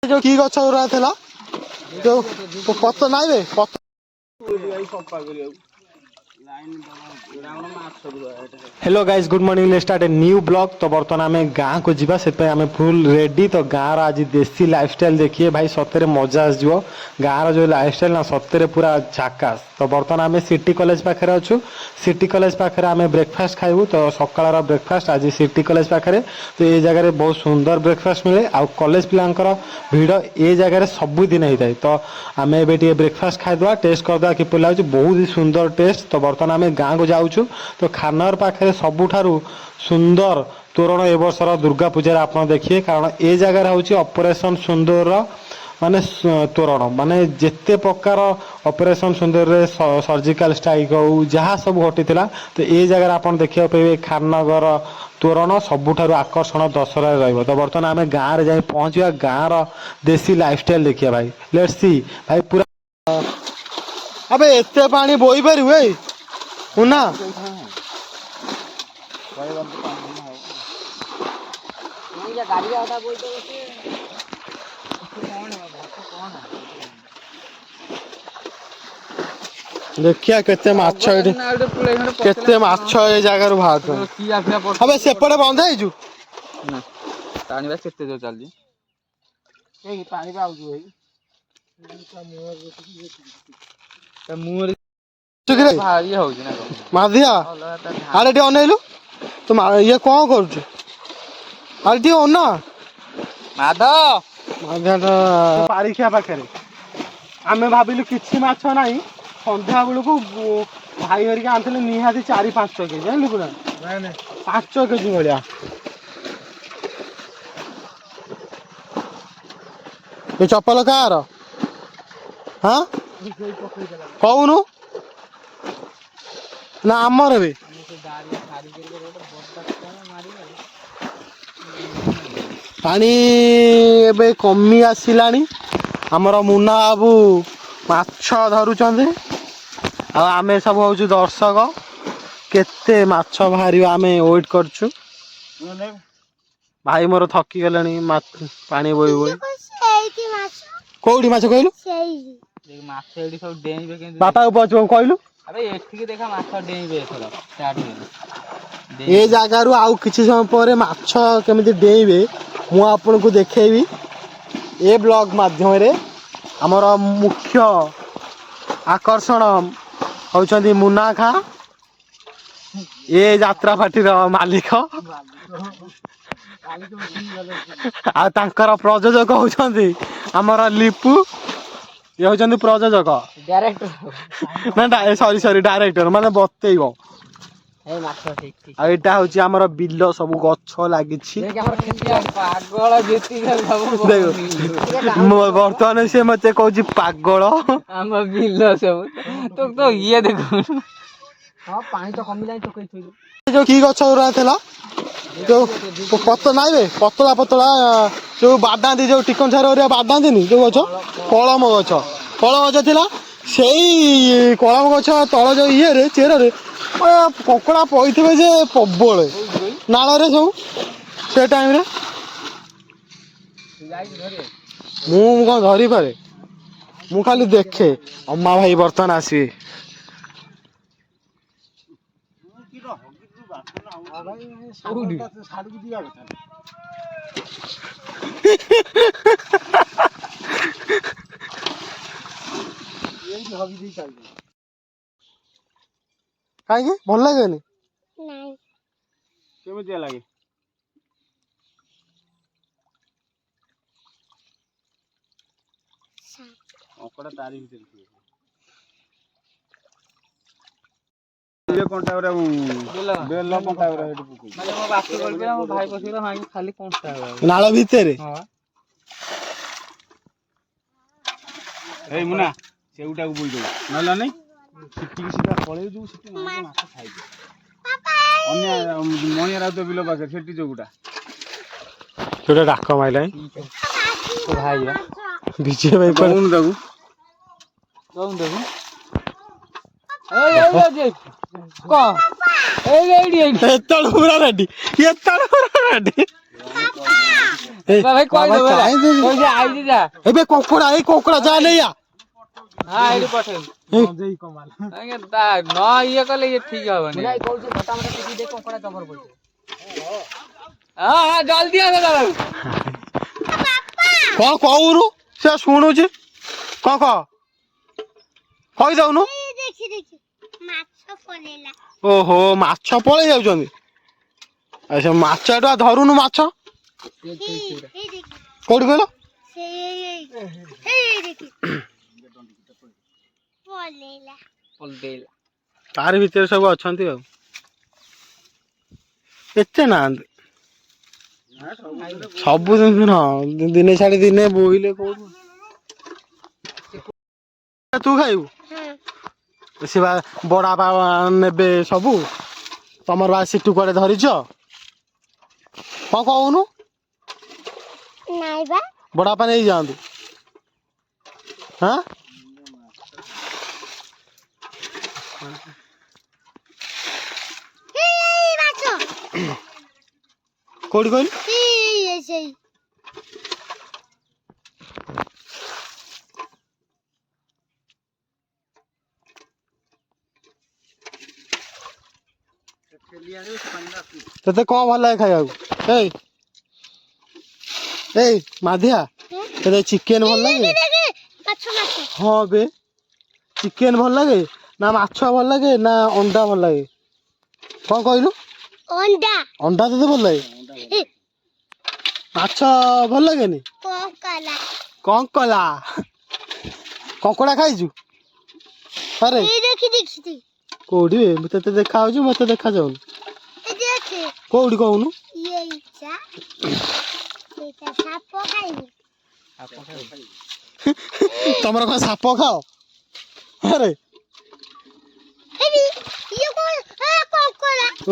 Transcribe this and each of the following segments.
जो की गछ उरा थेला जो पत्ता नाइ बे पत्ता hello guys good morning let's start a new blog. तो बर्तमान आम गाँ को जीवा से आम फुल रेडी। तो गाँव आज देसी लाइफस्टाइल देखिए भाई सତରେ मजा आसो। गाँव जो लाइफस्टाइल ना सତରେ पूरा झाकास। तो बर्तमान आम सिटी कॉलेज पाखे अच्छु। सिटी कॉलेज पाखे आम ब्रेकफास्ट खाइबू। तो सकाळ ब्रेकफास्ट आज सिटी कॉलेज पाखे। तो ये जगह बहुत सुंदर ब्रेकफास्ट मिले आ कॉलेज पिलांकर भिड़ ये जगह सबुदिन होता है। तो आम ए ब्रेकफास्ट खाईदे टेस्ट करदे कि लगे बहुत ही सुंदर टेस्ट। तो बर्तमान आम गाँ को जाऊँ। तो खानर पाखे सबुठारु सुंदर तोरण ए वर्षर दुर्गा पूजा आप देखिए कारण ए जगह हूँ ऑपरेशन सुंदर माने तोरण माने जिते प्रकार ऑपरेशन सुंदर रे सर्जिकल स्ट्राइक हो जहाँ सब घटी। तो ये जगह आप देखा पाइबे खाननगर तोरण सबुठारु आकर्षण दशहरा रही। तो बर्तमान आम गाँव में जाए पहुँचा गाँव देसी लाइफस्टाइल देखिए भाई लेट्स सी भाई पूरा। अबे एते पानी बोई पार हुए उना देखिया केते माछ केते माछ ए जगह बाहर। अबे सेपटे बंधा हिजु ना पानी बा केते जो चल जी ए पानी बा आउजु भाई त मुर चुकरे भाई हो जी ना माधिया अरे टे अनेलु तुम ये कोन करू अरे टे ओना माधव माधिया पारिखिया पाखे आमे भाबिलु किछि माछ नाही संध्या बेलू को भाई हरिका आनते निहाती 4-5 केजी जानलु पूरा 5 केजी भाया। ये चप्पल कार हाँ कौनु ना आमर भी पानी एबे कमी आसिलानी। आमर मुन्ना बाबू माछ धरुचंदे आमे सब हूँ दर्शक केते माछ बाहर आमे वेट करछु। भाई मोर थकी गलानी पानी बोई बोई कोठी माछ कहलु माछ एडी सब डेइबे के बापा को पछ कहलु अबे एठी देखा माछ डेइबे एथरा स्टार्ट हे ए जगह रु आउ किछि समय पर माछ केमिति डेइबे मु आपन को देखेबी ए ब्लॉग माध्यम रे। हमर मुख्य आकर्षण होउछंदी मुन्ना खा ए यात्रा पार्टी रो मालिक आ तांकर प्रयोजक होउछंदी हमर लिपू ये होउछंदी प्रयोजक डायरेक्टर ना सॉरी डायरेक्टर माने बतेइबो ए माछ ठीक ठीक आ एटा होउची हमर बिल्लो सब गछ लागिछि देख हमर खेती पागल जेती गल सब देख वर्तमान से मते कहूची पागल हम बिल्लो सब तो ये देखो हां पानी तो कमी लाइन तो कई थई जो की गछ उरा थेला जो पत्ता नाइ बे पतला पतला जो बाडांदी जो टिकन छार ओरिया बाडांदी नि जो गछ कलम गछ थिला सेई कलम गछ तळ जो इये रे चेर रे ककड़ा पइथिबे जे प्रबल नाळ रे सब से टाइम रे मु कोन धरी पारे मु खाली देखे अम्मा भाई बर्तन आसी कहीं भल लगे केमितिया लगे अकड़ा तारी भीतर ये कोनटा रे बेल कोनटा रे हेड पुकु माने मो बाकी बोल के मो भाई पसिरा मांगी खाली कोनटा नाळ भीतर हां ए मुना सेउटा को बोल दो नला नहीं सिटी सीधा पळे जो सिटी माछ खाइ पापा अन्य मणि राव तो बिलो पाके सेटी जोगुटा जोटा डाक माइलाई तो भाई है विजय भाई कोन दगु कौन देखो ए को ए एडी एडी एतळ पूरा रेडी एतळ पूरा रेडी ଭାଇ କହିଦବ କହିଦେ ଆଇଛି ଯା ଏବେ କଙ୍କଡା ଏଇ କଙ୍କଡା ଯା ନେଇଆ ହଁ ଏଇଠି ପଠେଇବୁ ଆଜ୍ଞା ତା ନ ଇଏ କଲେ ଇଏ ଠିକ ହବନି ହଁ ହଁ ଜଲ୍ଦି ଆସ ଦାଦା କଣ କହୁନୁ ସେ ଶୁଣୁଛି କଣ କହ କହିଦଉନୁ ଓହୋ ମାଛ ପଳେଇ ଯାଉଛନ୍ତି ଆଉ ସେ ମାଛ ଏଠୁ ଧରୁନୁ ମାଛ କୋଉଠି କହିଲ ତାରି ଭିତରେ ସବୁ ଅଛନ୍ତି ଆଉ ଏତେ ନାହାନ୍ତି ସବୁ ଜିନିଷ ହଁ ଦିନେ ଛାଡି ଦିନେ ବୋଇଲେ କୋଉଠୁ ତୁ ଖାଇବୁ ସେ ବା ବଡା ବା ନେବେ ସବୁ ତମର ବା ସିଟୁ କୁଆଡେ ଧରିଛ କଣ କହୁନୁ ବଡାପା ନେଇଯାଆନ୍ତୁ ହଁ କୋଉଠି କହିଲୁ ତତେ କଣ ଭଲ ଲାଗେ ଖାଇବାକୁ ଏଇ ଏଇ ମାଧିଆ ତତେ ଚିକେନ ଭଲ ଲାଗେ ହଁ ବେ ଚିକେନ ଭଲ ଲାଗେ ନା ମାଛ ଭଲ ଲାଗେ ନା ଅଣ୍ଡା ଭଲ ଲାଗେ କଣ କହିଲୁ ଅଣ୍ଡା ତତେ ଭଲ ଲାଗେ ମାଛ ଭଲ ଲାଗେନି କଙ୍କଲା କଙ୍କଡା ଖାଇଛୁ ଆରେ କୋଉଠି ତତେ ଦେଖା ହଉଛି ମତେ ଦେଖା ଯାଉନି କୋଉଠି କହୁନୁ ତମର କଣ ସାପ ଖାଅ ଆରେ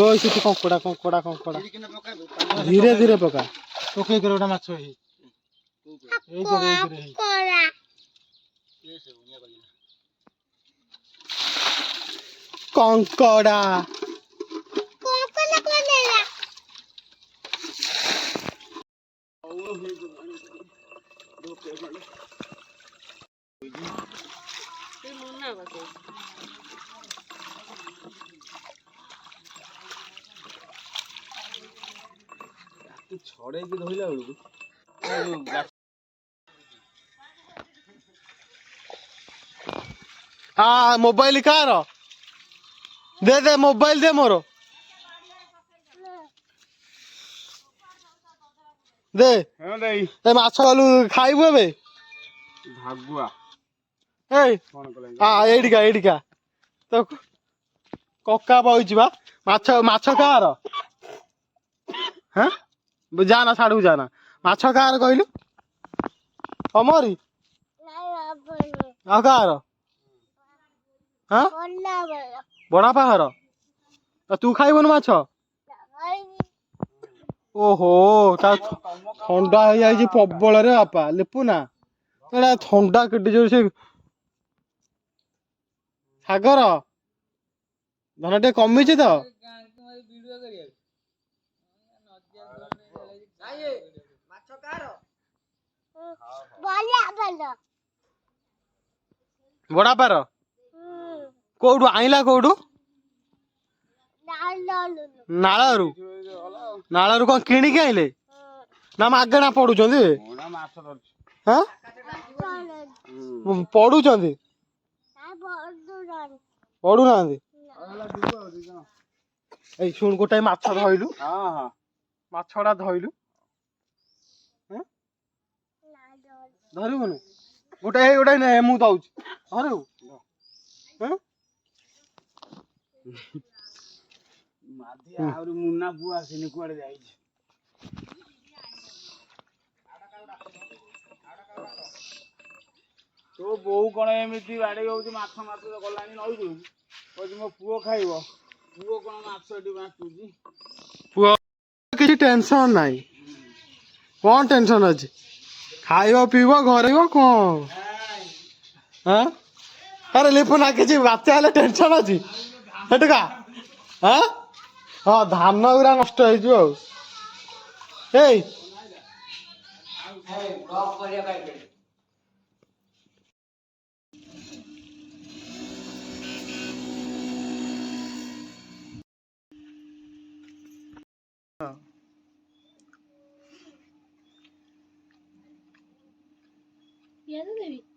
ଓଇ ସେଠି କଙ୍କଡା କଙ୍କଡା କଙ୍କଡା ଧୀରେ ଧୀରେ ପକା ପକେଇ କରି ଗୋଟେ ମାଛ କଙ୍କଡା ଛଡେଇକି ଧୋଇଲା ବେଳକୁ ହଁ ମୋବାଇଲ କାର ଦେ ଦେ ମୋବାଇଲ ଦେ ମୋର ଦେ ଏ ମାଛ ଗଲୁ ଖାଇବୁ ଏବେ ଏଇ ଏଇଠିକା ଏଇଠିକା ତ କକା ବଇଛି ବା ମାଛ ମାଛ କାହାର ହଁ ଯାନା ଛାଡକୁ ଯାନା ମାଛ କାହାର କହିଲୁ ତମରି ଆଉ କାହାର ହଁ ବଡବାପା ଘର ତୁ ଖାଇବୁନୁ ମାଛ ଓହୋ ତା ଥଣ୍ଡା ହେଇଯାଇଛି ପ୍ରବଳରେ ବାପା ଲିପୁନା ଏଟା ଥଣ୍ଡା କେଟେ ଯୋଉ ସେ ସାଗର ଧନ ଟିକେ କମିଛି ତ ବଡାପାର କୋଉଠୁ ଆଇଲା କୋଉଠୁ ନାଳରୁ ନାଳରୁ କଣ କିଣିକି ଆଇଲେ ନା ମାଗଣା ପଡୁଛନ୍ତି ପଡୁଛନ୍ତି ପଡୁନାହାନ୍ତି ଏଇ ଶୁଣ ଗୋଟାଏ ମାଛ ଧଇଲୁ ମାଛଟା ଧଇଲୁ ଧରିବୁନୁ ଗୋଟେ ନେ ମୁଁ ଦଉଛି ଧରିବୁ ଆହୁରି ମୁନା ପୁଅ ଆସିନି କୁଆଡେ ଯାଇଛି ତୋ ବୋଉ କଣ ଏମିତି ବାଡେଇ ହଉଛି ମାଛ ମାଛ ଗଲାଣି ନଈକୁ କହୁଛି ମୋ ପୁଅ ଖାଇବ ପୁଅ କଣ ମାଛ ଏଠି ବାଣ୍ଟୁଛି ପୁଅ କିଛି ଟେନସନ ନାହିଁ କଣ ଟେନସନ ଅଛି ଖାଇବ ପିଇବ ଘରେଇବ କଣ ଆରେ ଲିପୁନା କିଛି ବାତ୍ୟା ହେଲେ ଟେନସନ ଅଛି ସେଠୁକା ହଁ ଧାନ ଗୁରା ନଷ୍ଟ ହେଇଯିବ ଆଉ ଏଇ ବ୍ଲଗ କରିବା ପାଇଁ ପିଆଜ ଦେବି